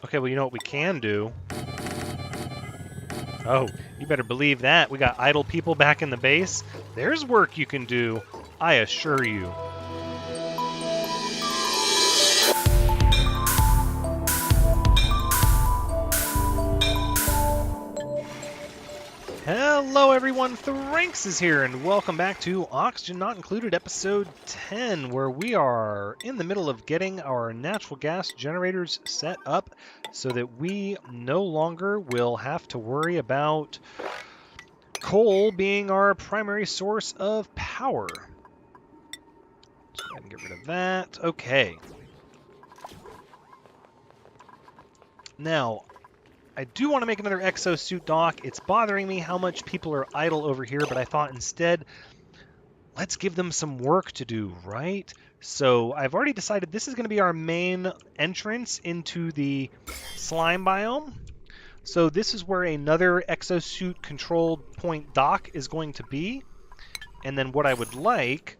Okay, well, you know what we can do? Oh, you better believe that. We got idle people back in the base. There's work you can do, I assure you. Hello everyone, Thranxes here, and welcome back to Oxygen Not Included, episode 10, where we are in the middle of getting our natural gas generators set up so that we no longer will have to worry about coal being our primary source of power. Let's go ahead and get rid of that. Okay. Now, I do want to make another exosuit dock. It's bothering me how much people are idle over here, but I thought instead, let's give them some work to do, right? So I've already decided this is going to be our main entrance into the slime biome. So this is where another exosuit controlled point dock is going to be. And then what I would like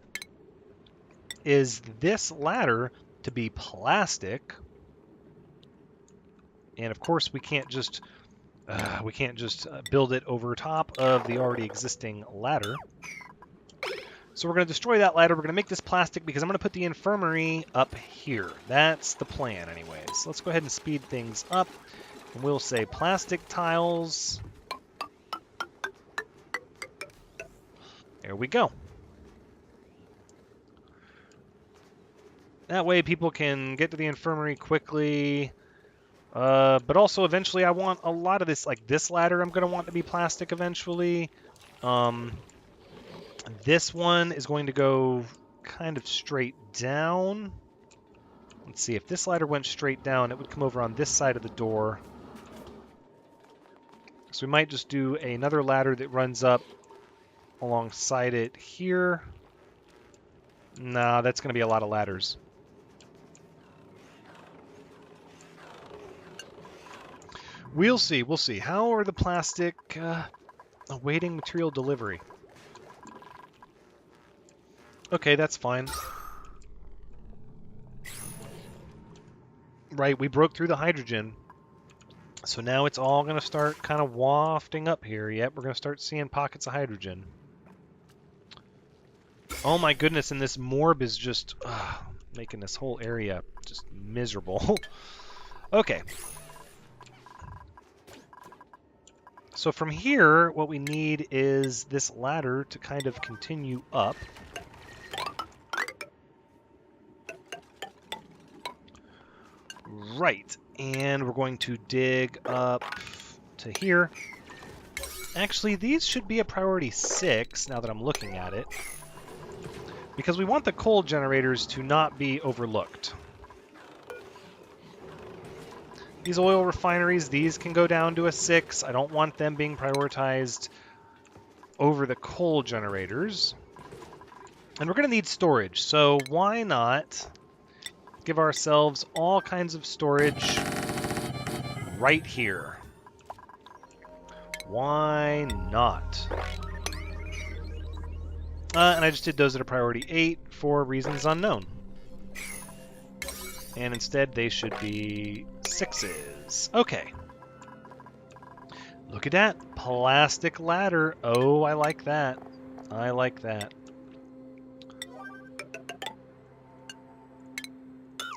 is this ladder to be plastic. And of course we can't just build it over top of the already existing ladder. So we're going to destroy that ladder. We're going to make this plastic because I'm going to put the infirmary up here. That's the plan anyways. Let's go ahead and speed things up. And we'll say plastic tiles. There we go. That way people can get to the infirmary quickly. But also eventually I want a lot of this, like this ladder I'm going to want to be plastic eventually. This one is going to go kind of straight down. Let's see, if this ladder went straight down, it would come over on this side of the door. So we might just do another ladder that runs up alongside it here. Nah, that's going to be a lot of ladders. We'll see, we'll see. How are the plastic awaiting material delivery? Okay, that's fine. Right, we broke through the hydrogen. So now it's all going to start kind of wafting up here. Yep, we're going to start seeing pockets of hydrogen. Oh my goodness, and this morb is just making this whole area just miserable. Okay. So from here, what we need is this ladder to kind of continue up. Right, and we're going to dig up to here. Actually, these should be a priority 6, now that I'm looking at it. Because we want the coal generators to not be overlooked. These oil refineries, these can go down to a 6. I don't want them being prioritized over the coal generators. And we're going to need storage, so why not give ourselves all kinds of storage right here? Why not? And I just did those at a priority 8 for reasons unknown. And instead they should be 6s. Okay. Look at that. Plastic ladder. Oh, I like that. I like that.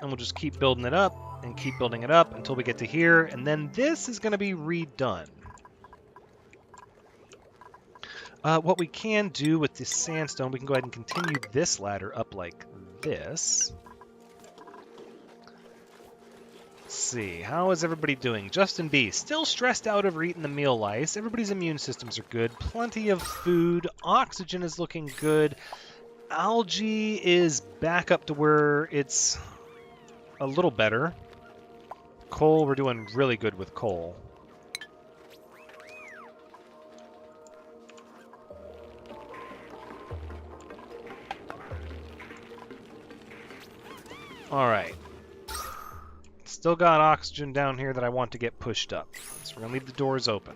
And we'll just keep building it up and keep building it up until we get to here. And then this is going to be redone. What we can do with this sandstone, we can go ahead and continue this ladder up like this. Let's see, how is everybody doing? Justin B, still stressed out over eating the meal lice. Everybody's immune systems are good. Plenty of food. Oxygen is looking good. Algae is back up to where it's a little better. Coal, we're doing really good with coal. Alright. Still got oxygen down here that I want to get pushed up. So we're going to leave the doors open.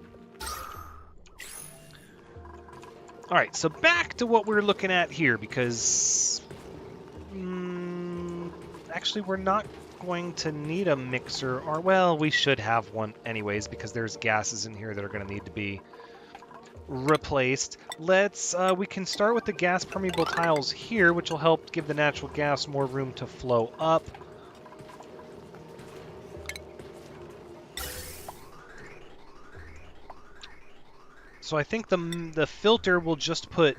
Alright, so back to what we're looking at here, because... actually, we're not going to need a mixer, or well, we should have one anyways because there's gases in here that are going to need to be replaced. We can start with the gas permeable tiles here, which will help give the natural gas more room to flow up. So I think the filter will just put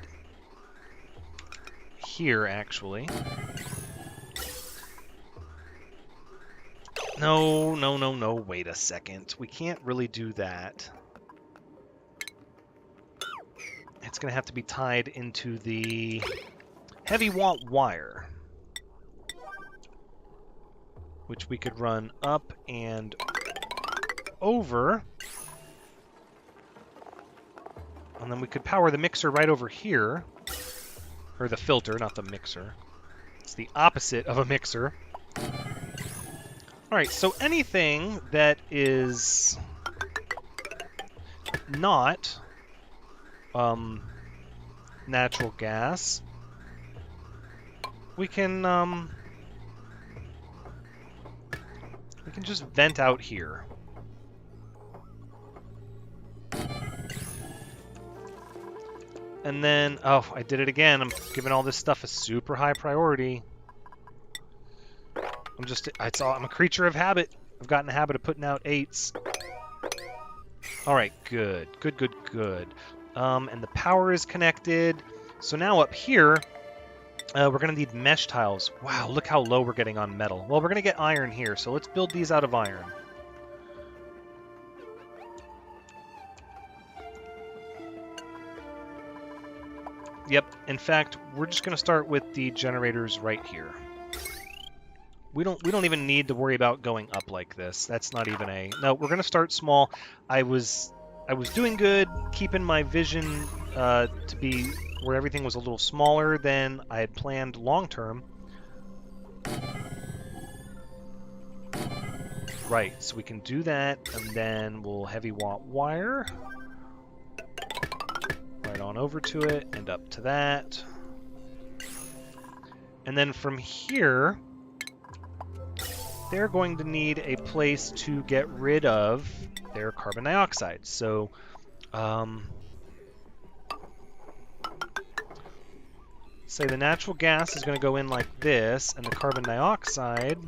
here, actually. No, wait a second. We can't really do that. It's going to have to be tied into the heavy watt wire, which we could run up and over. And then we could power the mixer right over here. Or the filter, not the mixer. It's the opposite of a mixer. Alright, so anything that is not natural gas, we can just vent out here. And then, oh, I did it again. I'm giving all this stuff a super high priority. I'm a creature of habit. I've gotten a habit of putting out 8s. All right, good. And the power is connected. So now up here, we're going to need mesh tiles. Wow, look how low we're getting on metal. Well, we're going to get iron here, so let's build these out of iron. Yep, in fact, we're just going to start with the generators right here. We don't even need to worry about going up like this. That's not even a... No, we're going to start small. I was doing good, keeping my vision to be where everything was a little smaller than I had planned long term. Right, so we can do that, and then we'll heavy watt wire right on over to it and up to that. And then from here, they're going to need a place to get rid of their carbon dioxide. So, say the natural gas is going to go in like this, and the carbon dioxide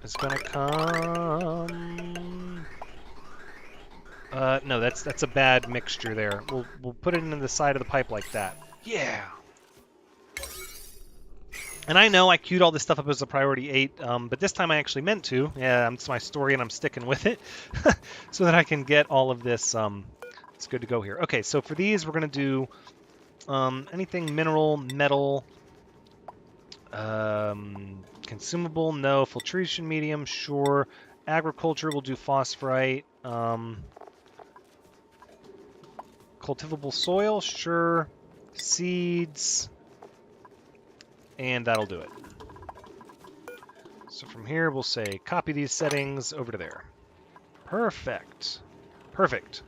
is going to come... no, that's a bad mixture there. We'll put it into the side of the pipe like that. Yeah! And I know I queued all this stuff up as a priority 8, but this time I actually meant to. Yeah, it's my story and I'm sticking with it. So that I can get all of this. It's good to go here. Okay, so for these we're going to do anything mineral, metal, consumable, no. Filtration medium, sure. Agriculture, we'll do phosphorite. Cultivable soil, sure. Seeds. And that'll do it. So from here, we'll say copy these settings over to there. Perfect. Perfect.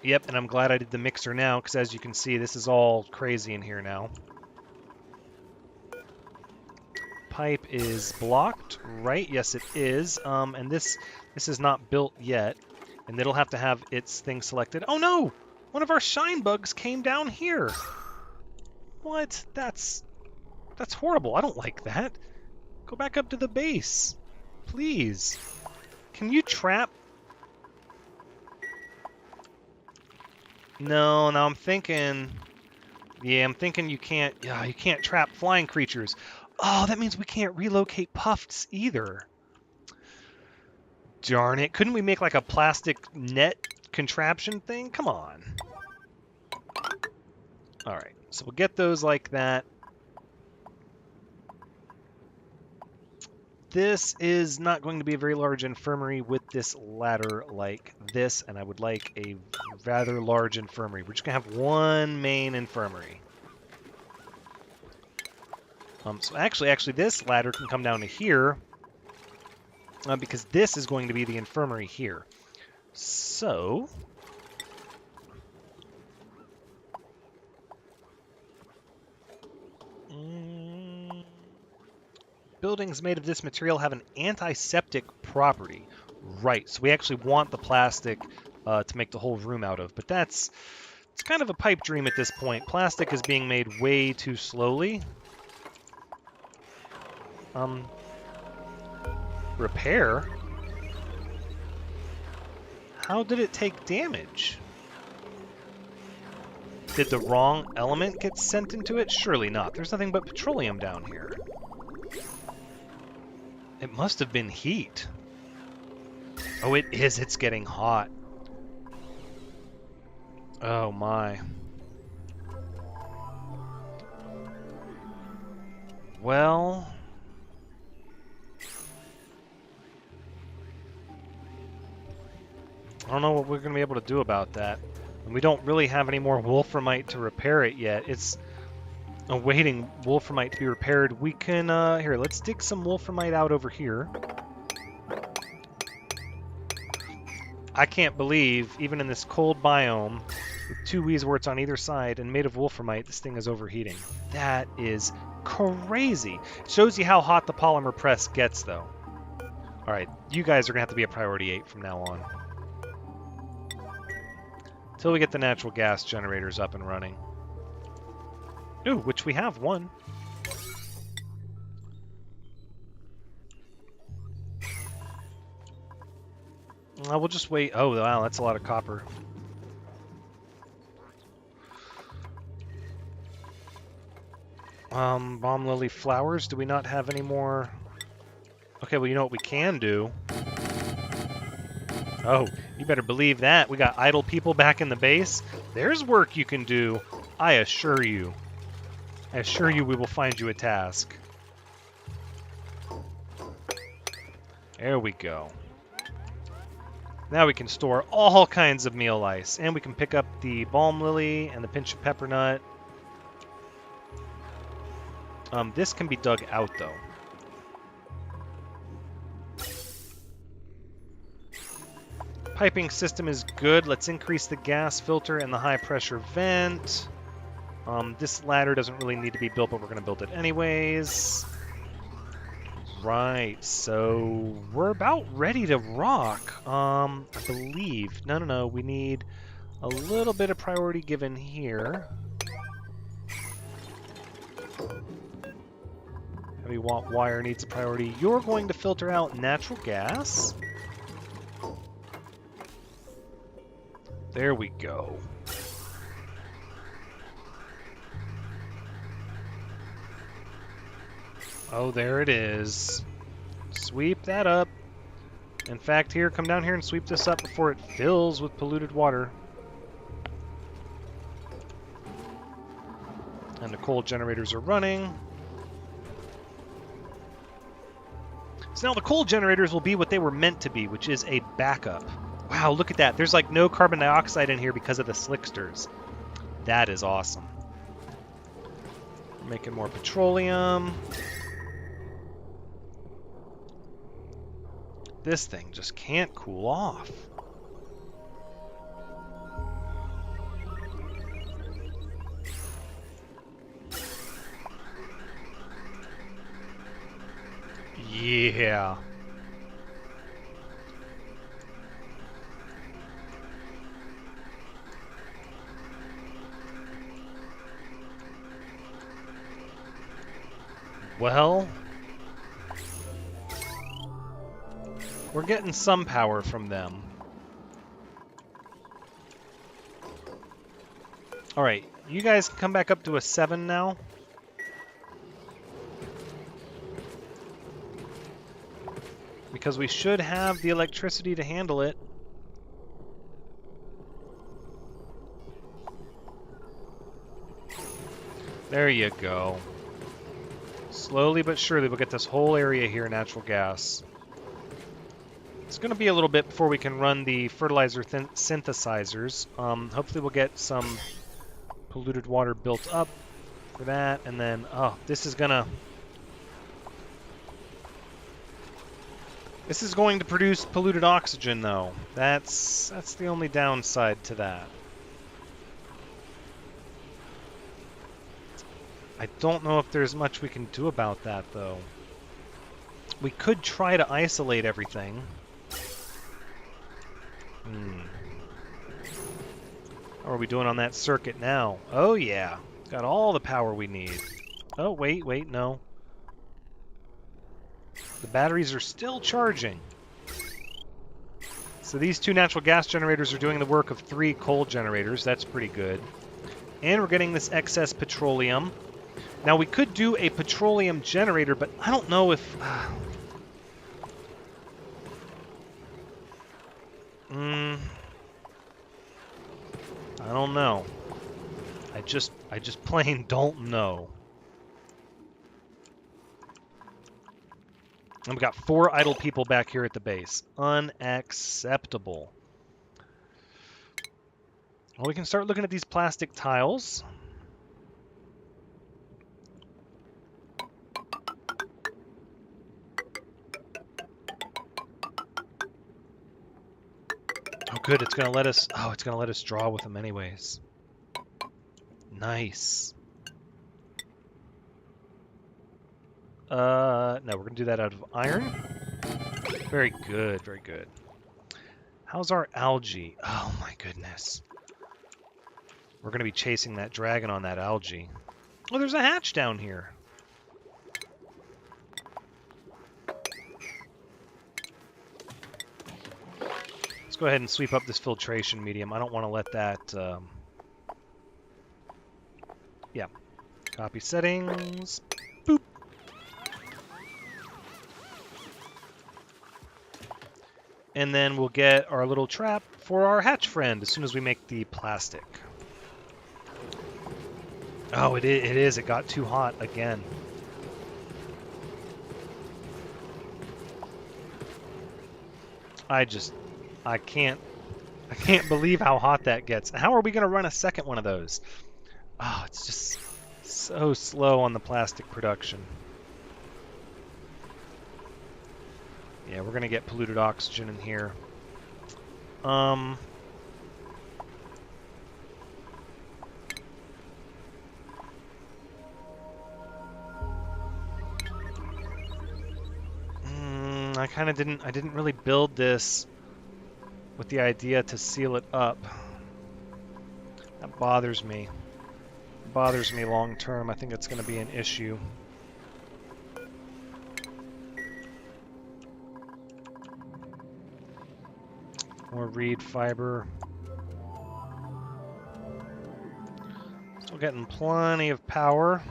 Yep, and I'm glad I did the mixer now, because as you can see, this is all crazy in here now. Pipe is blocked, right? Yes, it is. And this is not built yet, and it'll have to have its thing selected. Oh no! One of our shine bugs came down here. What? That's horrible. I don't like that. Go back up to the base, please. Can you trap? No, now I'm thinking. Yeah, I'm thinking you can't. Yeah, you can't trap flying creatures. Oh, that means we can't relocate puffs either. Darn it. Couldn't we make like a plastic net contraption thing? Come on. Alright, so we'll get those like that. This is not going to be a very large infirmary with this ladder like this, and I would like a rather large infirmary. We're just going to have one main infirmary. So actually, this ladder can come down to here, because this is going to be the infirmary here. So... buildings made of this material have an antiseptic property. Right, so we actually want the plastic to make the whole room out of, but it's kind of a pipe dream at this point. Plastic is being made way too slowly. Repair? How did it take damage? Did the wrong element get sent into it? Surely not. There's nothing but petroleum down here. It must have been heat. Oh, it is. It's getting hot. Oh, my. Well... I don't know what we're going to be able to do about that. And we don't really have any more wolframite to repair it yet. It's awaiting wolframite to be repaired. We can, here, let's dig some wolframite out over here. I can't believe, even in this cold biome, with 2 Weezeworts on either side and made of wolframite, this thing is overheating. That is crazy. Shows you how hot the polymer press gets, though. Alright, you guys are going to have to be a priority 8 from now on. Until we get the natural gas generators up and running. Ooh, which we have one. We'll just wait. Oh, wow, that's a lot of copper. Bomb lily flowers. Do we not have any more? Okay, well, you know what we can do? Oh, you better believe that. We got idle people back in the base. There's work you can do. I assure you. I assure you we will find you a task. There we go. Now we can store all kinds of meal ice. And we can pick up the balm lily and the pinch of pepper nut. This can be dug out, though. Piping system is good. Let's increase the gas filter and the high pressure vent. This ladder doesn't really need to be built, but we're going to build it anyways. Right, so we're about ready to rock, I believe. No, we need a little bit of priority given here. Heavy watt wire needs a priority. You're going to filter out natural gas. There we go. Oh, there it is. Sweep that up. In fact, here, come down here and sweep this up before it fills with polluted water. And the coal generators are running. So now the coal generators will be what they were meant to be, which is a backup. Wow, look at that. There's like no carbon dioxide in here because of the slicksters. That is awesome. Making more petroleum. This thing just can't cool off. Yeah. Well, we're getting some power from them. Alright, you guys come back up to a 7 now. Because we should have the electricity to handle it. There you go. Slowly but surely we'll get this whole area here natural gas. It's going to be a little bit before we can run the fertilizer synthesizers. Hopefully we'll get some polluted water built up for that. And then, oh, this is going to... This is going to produce polluted oxygen, though. That's the only downside to that. I don't know if there's much we can do about that, though. We could try to isolate everything. How are we doing on that circuit now? Oh, yeah. Got all the power we need. Oh, wait, no. The batteries are still charging. So these 2 natural gas generators are doing the work of 3 coal generators. That's pretty good. And we're getting this excess petroleum. Now, we could do a petroleum generator, but I don't know if... I don't know. I just plain don't know. And we got 4 idle people back here at the base. Unacceptable. Well, we can start looking at these plastic tiles. Oh, good. It's gonna let us. Oh, it's gonna let us draw with them anyways. Nice. No, we're gonna do that out of iron. Very good, very good. How's our algae? Oh my goodness. We're gonna be chasing that dragon on that algae. Oh, there's a hatch down here. Let's go ahead and sweep up this filtration medium. I don't want to let that... Yeah. Copy settings. Boop. And then we'll get our little trap for our hatch friend as soon as we make the plastic. Oh, it is. It got too hot again. I can't believe how hot that gets. How are we going to run a second one of those? Oh, it's just so slow on the plastic production. Yeah, we're going to get polluted oxygen in here. I didn't really build this with the idea to seal it up. That bothers me. It bothers me long term. I think it's going to be an issue. More reed fiber. Still getting plenty of power.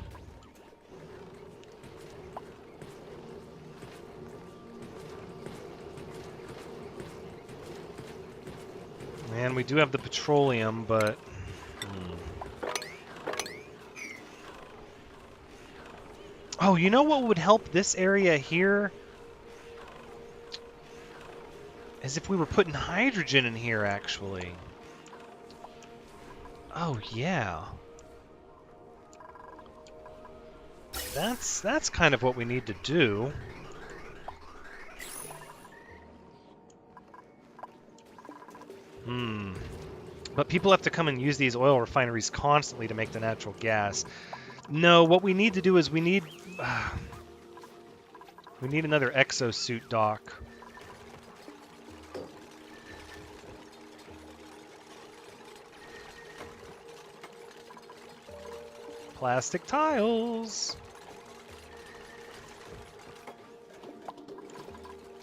And we do have the petroleum, but... Oh, you know what would help this area here? Is if we were putting hydrogen in here, actually. Oh, yeah. That's kind of what we need to do. But people have to come and use these oil refineries constantly to make the natural gas. No, what we need to do is we need another exosuit dock. Plastic tiles.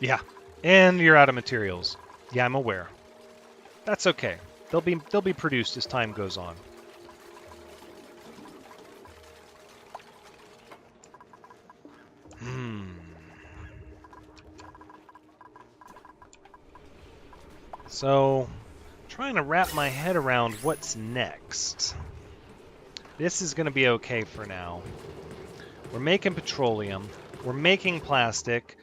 Yeah, and you're out of materials. Yeah, I'm aware. That's okay. They'll be produced as time goes on. So, trying to wrap my head around what's next. This is going to be okay for now. We're making petroleum. We're making plastic.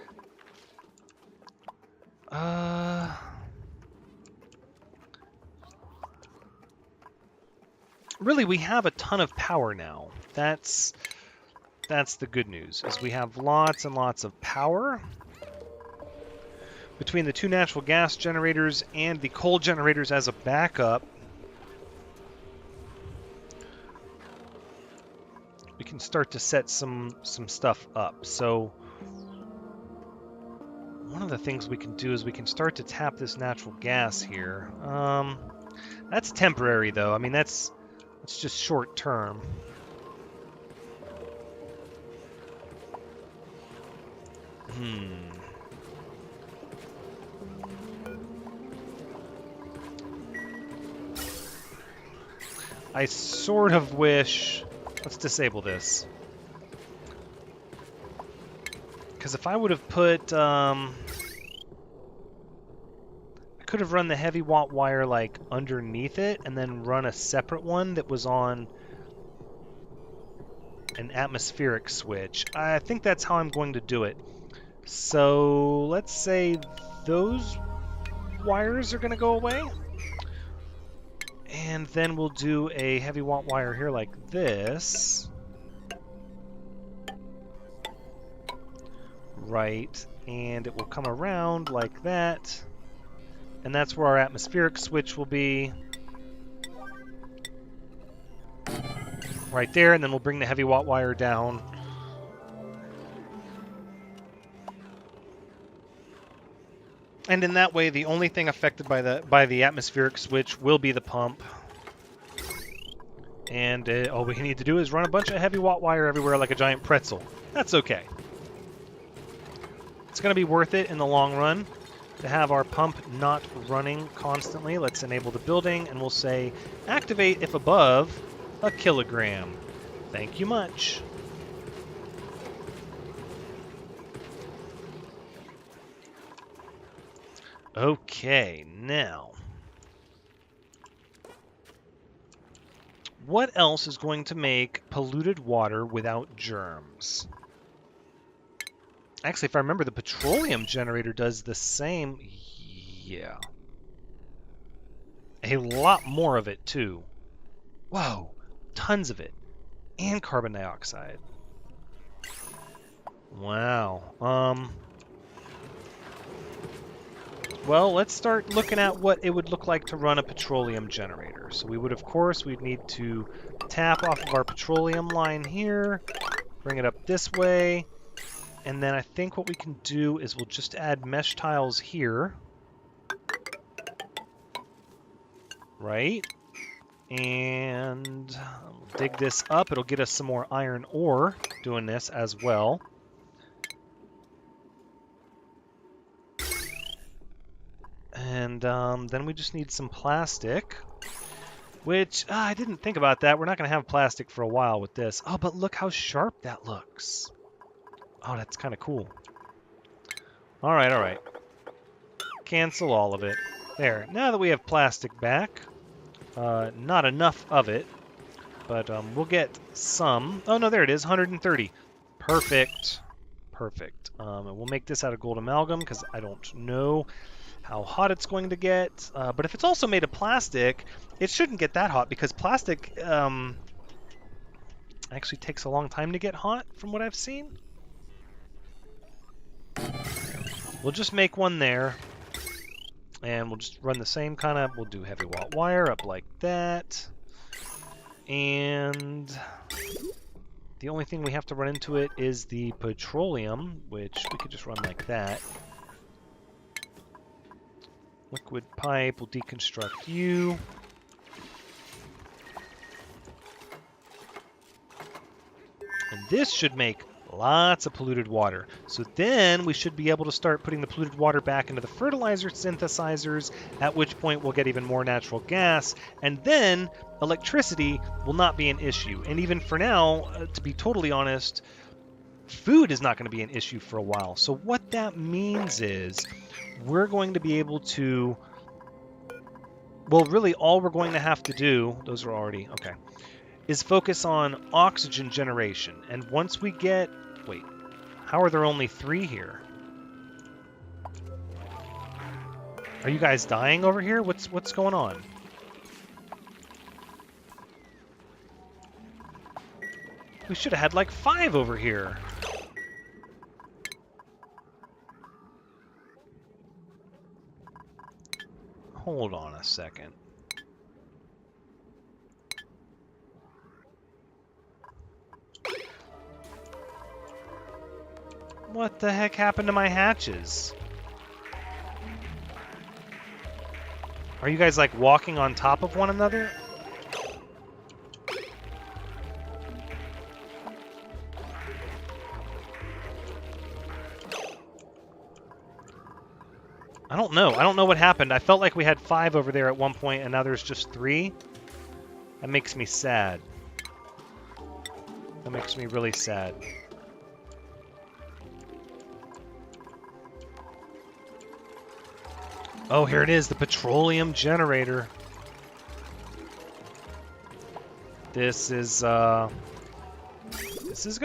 Really, we have a ton of power now. That's the good news, is we have lots and lots of power. between the 2 natural gas generators and the coal generators as a backup, we can start to set some stuff up. So one of the things we can do is we can start to tap this natural gas here. That's temporary, though. I mean, that's just short term. I sort of wish... Let's disable this. Because if I would have put... I could have run the heavy watt wire like underneath it and then run a separate one that was on an atmospheric switch. I think that's how I'm going to do it. So let's say those wires are going to go away. And then we'll do a heavy watt wire here like this. Right. And it will come around like that. And that's where our atmospheric switch will be. Right there. And then we'll bring the heavy watt wire down. And in that way, the only thing affected by the atmospheric switch will be the pump. And all we need to do is run a bunch of heavy watt wire everywhere like a giant pretzel. That's okay. It's going to be worth it in the long run to have our pump not running constantly. Let's enable the building, and we'll say activate if above a kilogram. Thank you much. Okay, now, what else is going to make polluted water without germs? Actually, if I remember, the petroleum generator does the same. Yeah. A lot more of it, too. Whoa, tons of it. And carbon dioxide. Wow. Well, let's start looking at what it would look like to run a petroleum generator. So we would, of course, we'd need to tap off of our petroleum line here, bring it up this way, and then I think what we can do is we'll just add mesh tiles here. Right? And we'll dig this up. It'll get us some more iron ore doing this as well. And then we just need some plastic, which I didn't think about that. We're not going to have plastic for a while with this. Oh, but look how sharp that looks. Oh, that's kind of cool. All right, all right. Cancel all of it. There. Now that we have plastic back, not enough of it, but we'll get some. Oh, no, there it is, 130. Perfect. Perfect. And we'll make this out of gold amalgam because I don't know how hot it's going to get. But if it's also made of plastic, it shouldn't get that hot because plastic actually takes a long time to get hot from what I've seen. We'll just make one there. And we'll just run the same kind of, we'll do heavy watt wire up like that. And the only thing we have to run into it is the petroleum, which we could just run like that. Liquid pipe will deconstruct you. And this should make lots of polluted water. So then we should be able to start putting the polluted water back into the fertilizer synthesizers, at which point we'll get even more natural gas, and then electricity will not be an issue. And even for now, to be totally honest, food is not going to be an issue for a while. So what that means is we're going to be able to, well, really all we're going to have to do, those are already, okay, is focus on oxygen generation. And once we get, wait, how are there only 3 here? Are you guys dying over here? What's going on? We should have had like 5 over here. Hold on a second. What the heck happened to my hatches? Are you guys like walking on top of one another? I don't know. I don't know what happened. I felt like we had 5 over there at one point, and now there's just 3. That makes me sad. That makes me really sad. Oh, here it is, the petroleum generator. This is going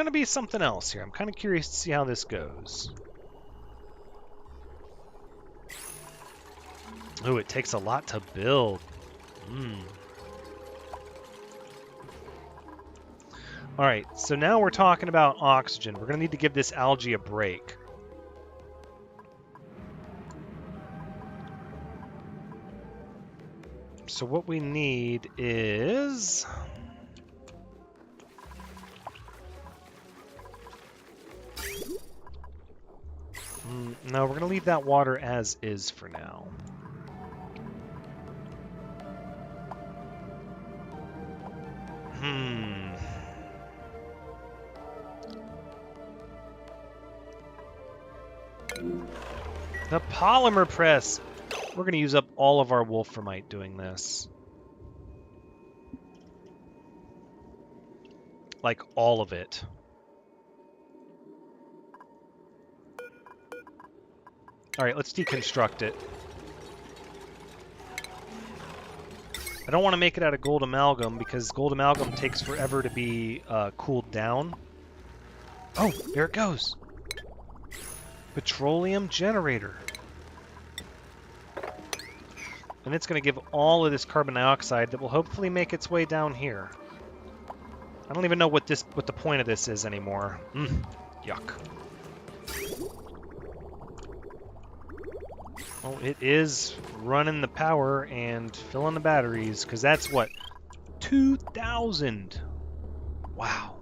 to be something else here. I'm kind of curious to see how this goes. Ooh, it takes a lot to build. Alright, so now we're talking about oxygen. We're going to need to give this algae a break. So what we need is... no, we're going to leave that water as is for now. The polymer press. We're going to use up all of our wolframite doing this. Like all of it. Alright, let's deconstruct it. I don't want to make it out of gold amalgam because gold amalgam takes forever to be cooled down. Oh, there it goes. Petroleum generator. And it's going to give all of this carbon dioxide that will hopefully make its way down here. I don't even know what the point of this is anymore. Yuck. Oh, it is running the power and filling the batteries, because that's what? 2,000. Wow.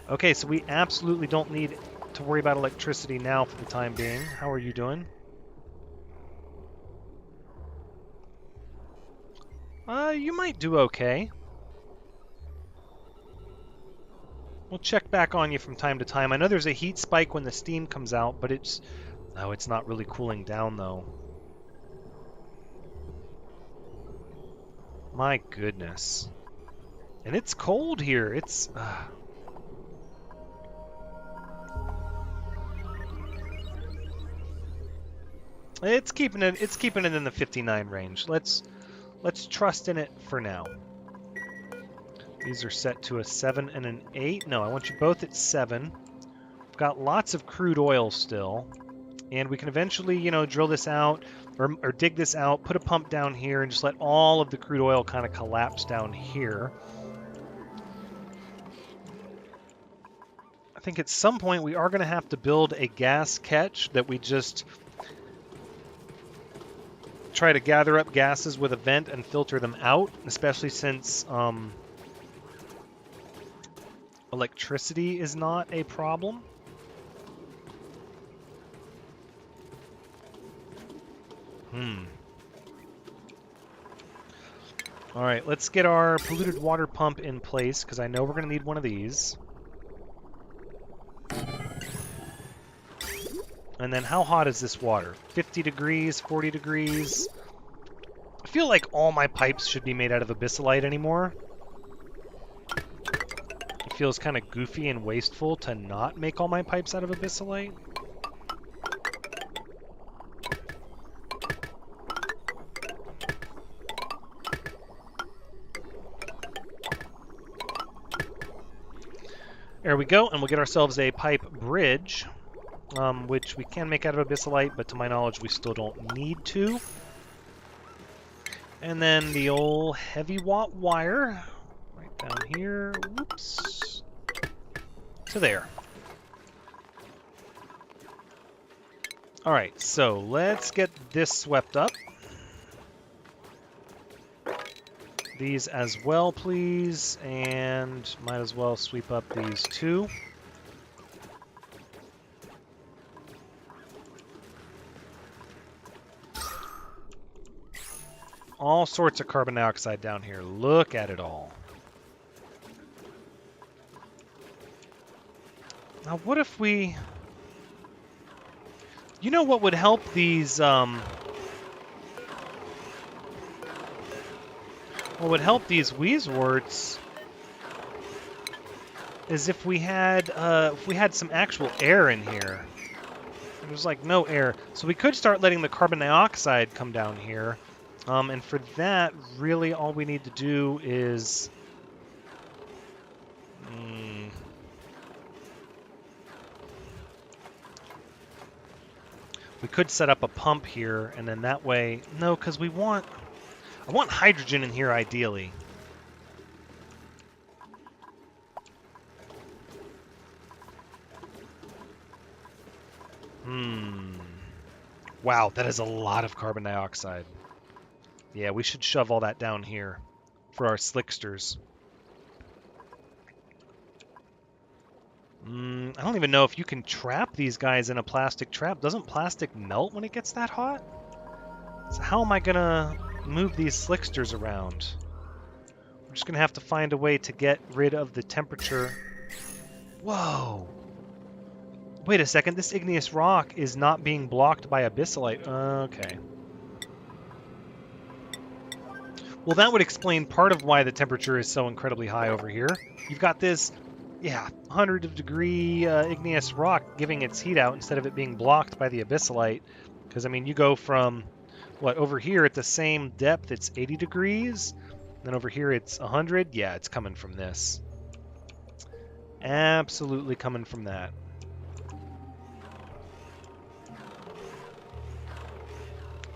Okay, so we absolutely don't need to worry about electricity now for the time being. How are you doing? You might do okay. We'll check back on you from time to time. I know there's a heat spike when the steam comes out, but it's... no, it's not really cooling down, though. My goodness. And it's cold here. It's... It's keeping it in the 59 range. Let's trust in it for now. These are set to a 7 and an 8. No, I want you both at 7. We've got lots of crude oil still. And we can eventually, you know, drill this out or dig this out, put a pump down here, and just let all of the crude oil kind of collapse down here. I think at some point we are going to have to build a gas catch that we just try to gather up gases with a vent and filter them out, especially since electricity is not a problem. All right, let's get our polluted water pump in place, because I know we're going to need one of these. And then how hot is this water? 50 degrees, 40 degrees? I feel like all my pipes should be made out of abyssalite anymore. It feels kind of goofy and wasteful to not make all my pipes out of abyssalite. There we go, and we'll get ourselves a pipe bridge, which we can make out of abyssalite, but to my knowledge we still don't need to. And then the old heavy watt wire, right down here, whoops, to there. All right, so let's get this swept up. These as well, please, and might as well sweep up these two. All sorts of carbon dioxide down here. Look at it all. Now, what if we... You know what would help these... What would help these wheezeworts is if we had some actual air in here. There's like no air, so we could start letting the carbon dioxide come down here. And for that, really all we need to do is... we could set up a pump here, and then that way... No, because I want hydrogen in here, ideally. Wow, that is a lot of carbon dioxide. Yeah, we should shove all that down here for our slicksters. I don't even know if you can trap these guys in a plastic trap. Doesn't plastic melt when it gets that hot? So how am I gonna move these slicksters around? I'm just gonna have to find a way to get rid of the temperature. Whoa! Wait a second, this igneous rock is not being blocked by abyssalite. Okay. Well, that would explain part of why the temperature is so incredibly high over here. You've got this, 100-degree igneous rock giving its heat out instead of it being blocked by the abyssalite. Because, I mean, you go from, over here at the same depth, it's 80 degrees. Then over here, it's 100. Yeah, it's coming from this. Absolutely coming from that.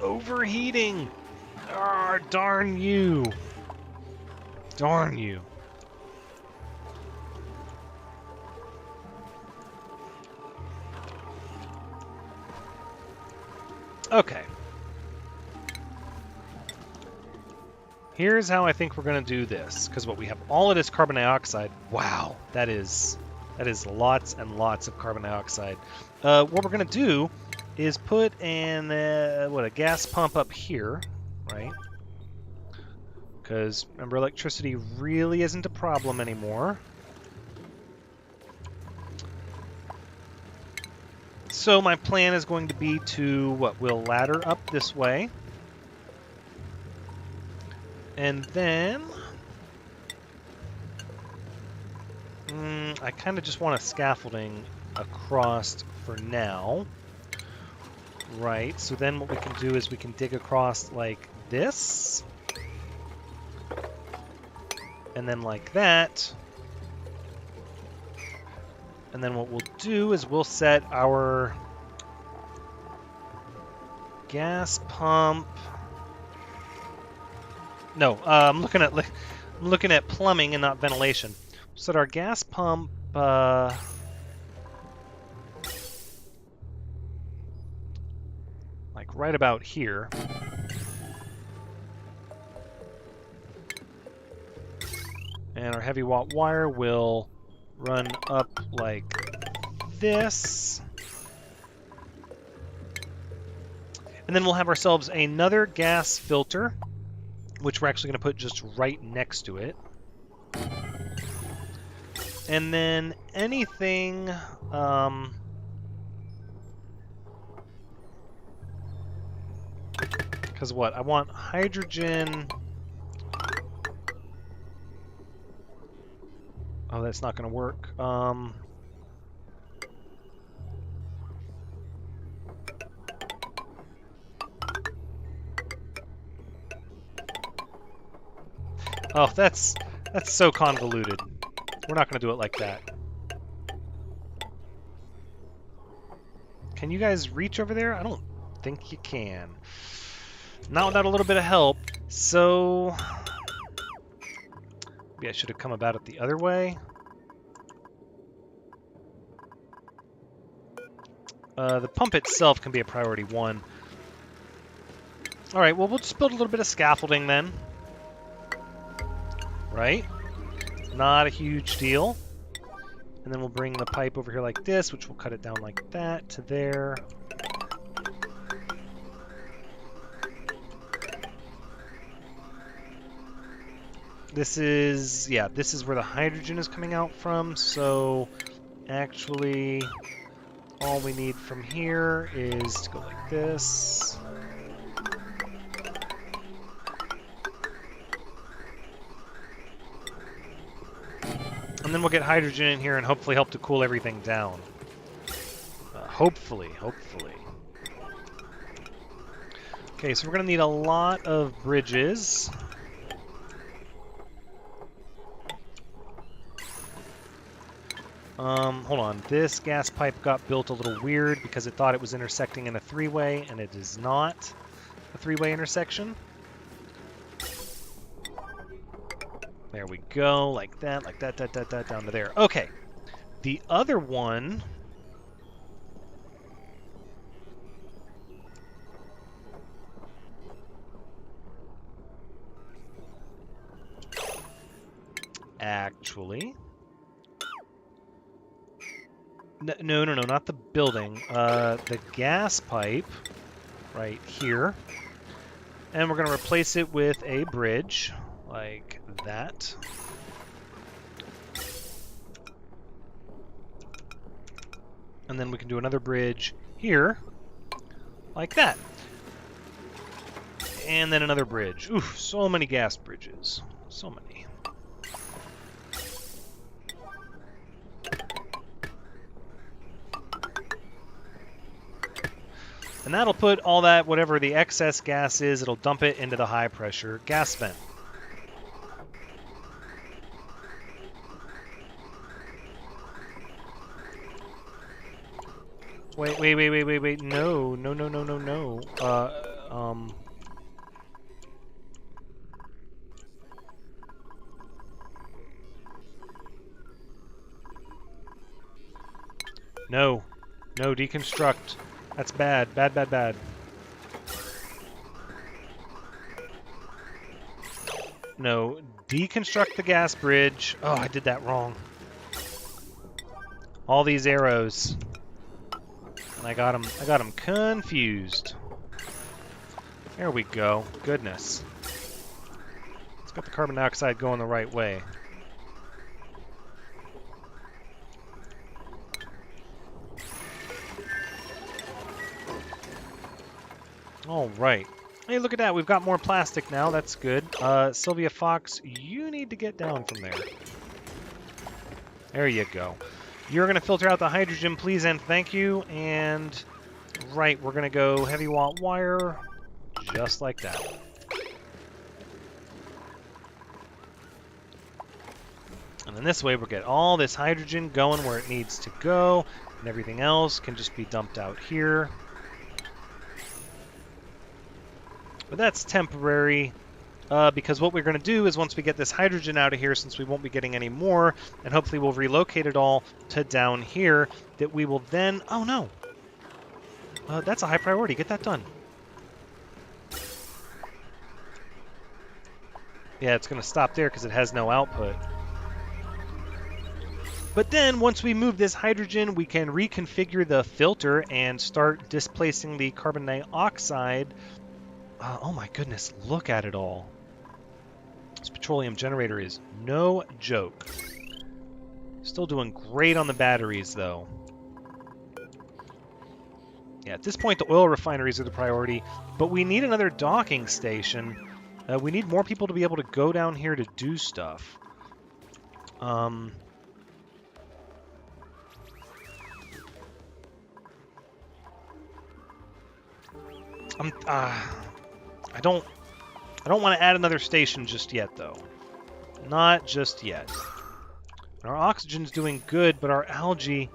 Overheating! Ah, darn you! Darn you. Okay. Here's how I think we're going to do this. Because we have all of this carbon dioxide. Wow, that is lots and lots of carbon dioxide. What we're going to do is put a gas pump up here, right? Because, remember, electricity really isn't a problem anymore. So my plan is going to be to, we'll ladder up this way. And then... I kind of just want a scaffolding across for now. Right, so then what we can do is we can dig across like this. And then like that. And then what we'll do is we'll set our gas pump. No, I'm looking at plumbing and not ventilation. We'll set our gas pump like right about here. And our heavy watt wire will run up like this. And then we'll have ourselves another gas filter, which we're actually going to put just right next to it. And then anything... because I want hydrogen... Oh, that's not going to work. Oh, that's so convoluted. We're not going to do it like that. Can you guys reach over there? I don't think you can. Not without a little bit of help. So... maybe I should have come about it the other way. The pump itself can be a priority 1. All right, well, we'll just build a little bit of scaffolding then. Right? Not a huge deal. And then we'll bring the pipe over here like this, which will cut it down like that to there. This is where the hydrogen is coming out from, so actually all we need from here is to go like this. And then we'll get hydrogen in here and hopefully help to cool everything down. Hopefully. Okay, so we're going to need a lot of bridges. Hold on. This gas pipe got built a little weird because it thought it was intersecting in a 3-way, and it is not a 3-way intersection. There we go, like that, down to there. Okay. The other one... Actually... No, not the building. The gas pipe right here. And we're going to replace it with a bridge like that. And then we can do another bridge here like that. And then another bridge. Oof, so many gas bridges. So many. And that'll put all that, whatever the excess gas is, it'll dump it into the high pressure gas vent. Wait. No. No, deconstruct. That's bad. No, deconstruct the gas bridge. Oh, I did that wrong. All these arrows. And I got them confused. There we go. Goodness. Let's get the carbon dioxide going the right way. All right. Hey, look at that. We've got more plastic now. That's good. Sylvia Fox, you need to get down from there. There you go. You're going to filter out the hydrogen, please, and thank you. And, right, we're going to go heavy watt wire, just like that. And then this way, we'll get all this hydrogen going where it needs to go, and everything else can just be dumped out here. But that's temporary, because what we're going to do is once we get this hydrogen out of here, since we won't be getting any more, and hopefully we'll relocate it all to down here, that we will then... Oh, no. That's a high priority. Get that done. Yeah, it's going to stop there because it has no output. But then, once we move this hydrogen, we can reconfigure the filter and start displacing the carbon dioxide. Oh my goodness, look at it all. This petroleum generator is no joke. Still doing great on the batteries, though. Yeah, at this point, the oil refineries are the priority, but we need another docking station. We need more people to be able to go down here to do stuff. I don't want to add another station just yet, though. Not just yet. Our oxygen's doing good, but our algae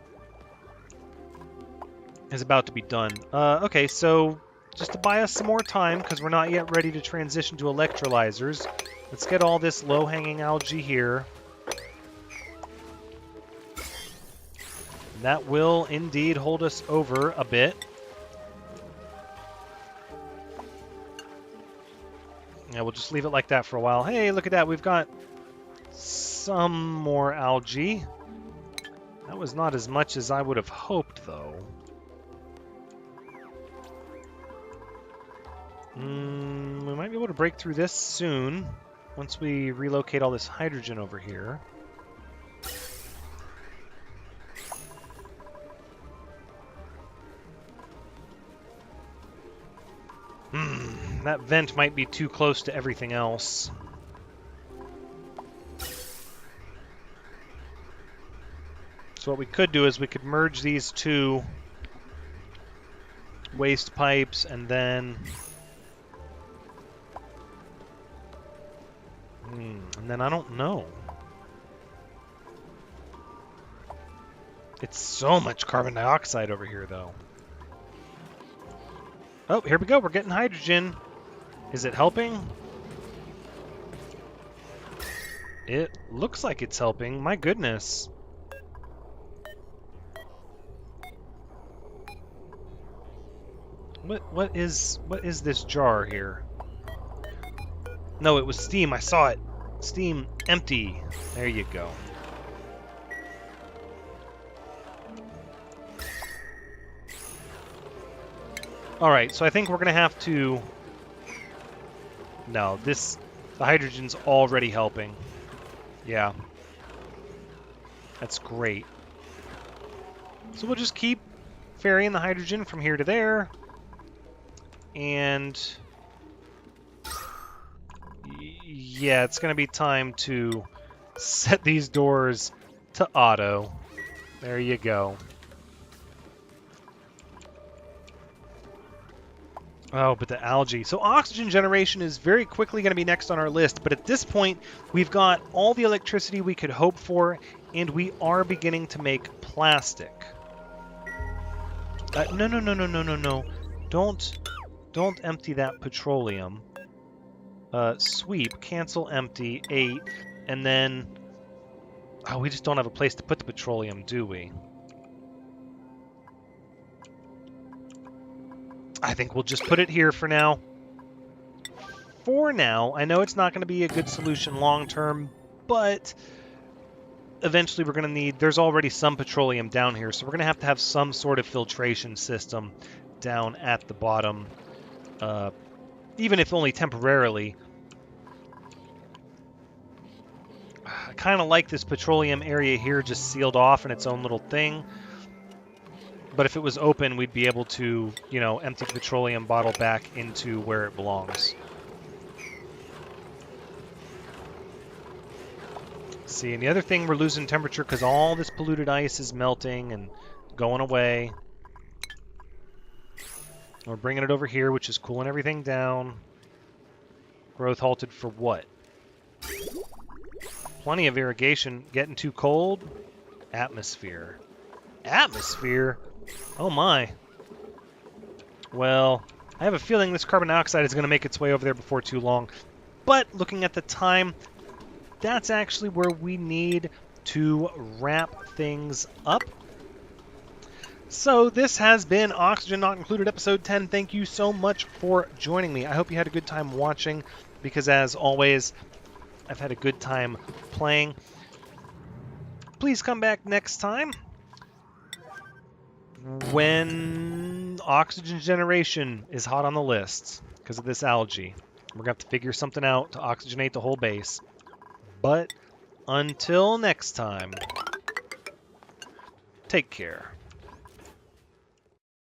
is about to be done. Okay, so just to buy us some more time, because we're not yet ready to transition to electrolyzers, let's get all this low-hanging algae here. That will indeed hold us over a bit. Yeah, we'll just leave it like that for a while. Hey, look at that. We've got some more algae. That was not as much as I would have hoped, though. We might be able to break through this soon, once we relocate all this hydrogen over here. That vent might be too close to everything else. So what we could do is we could merge these two waste pipes and then... and then I don't know. It's so much carbon dioxide over here, though. Oh, here we go. We're getting hydrogen. Is it helping? It looks like it's helping. My goodness. What is this jar here? No, it was steam. I saw it. Steam empty. There you go. All right, so I think we're going to have to... No, the hydrogen's already helping. Yeah. That's great. So we'll just keep ferrying the hydrogen from here to there. And... yeah, it's going to be time to set these doors to auto. There you go. Oh, but the algae. So oxygen generation is very quickly going to be next on our list, but at this point, we've got all the electricity we could hope for, and we are beginning to make plastic. No. Don't empty that petroleum. Sweep, cancel empty, 8, and then... oh, we just don't have a place to put the petroleum, do we? I think we'll just put it here for now. For now, I know it's not going to be a good solution long term, but eventually we're going to need... there's already some petroleum down here, so we're going to have some sort of filtration system down at the bottom, even if only temporarily. I kind of like this petroleum area here just sealed off in its own little thing. But if it was open, we'd be able to, you know, empty the petroleum bottle back into where it belongs. See, and the other thing, we're losing temperature because all this polluted ice is melting and going away. We're bringing it over here, which is cooling everything down. Growth halted for what? Plenty of irrigation. Getting too cold? Atmosphere. Atmosphere? Oh my. Well, I have a feeling this carbon dioxide is going to make its way over there before too long. But looking at the time, that's actually where we need to wrap things up. So this has been Oxygen Not Included, episode 10. Thank you so much for joining me. I hope you had a good time watching, because as always, I've had a good time playing. Please come back next time when oxygen generation is hot on the list because of this algae. We're going to have to figure something out to oxygenate the whole base. But until next time, take care.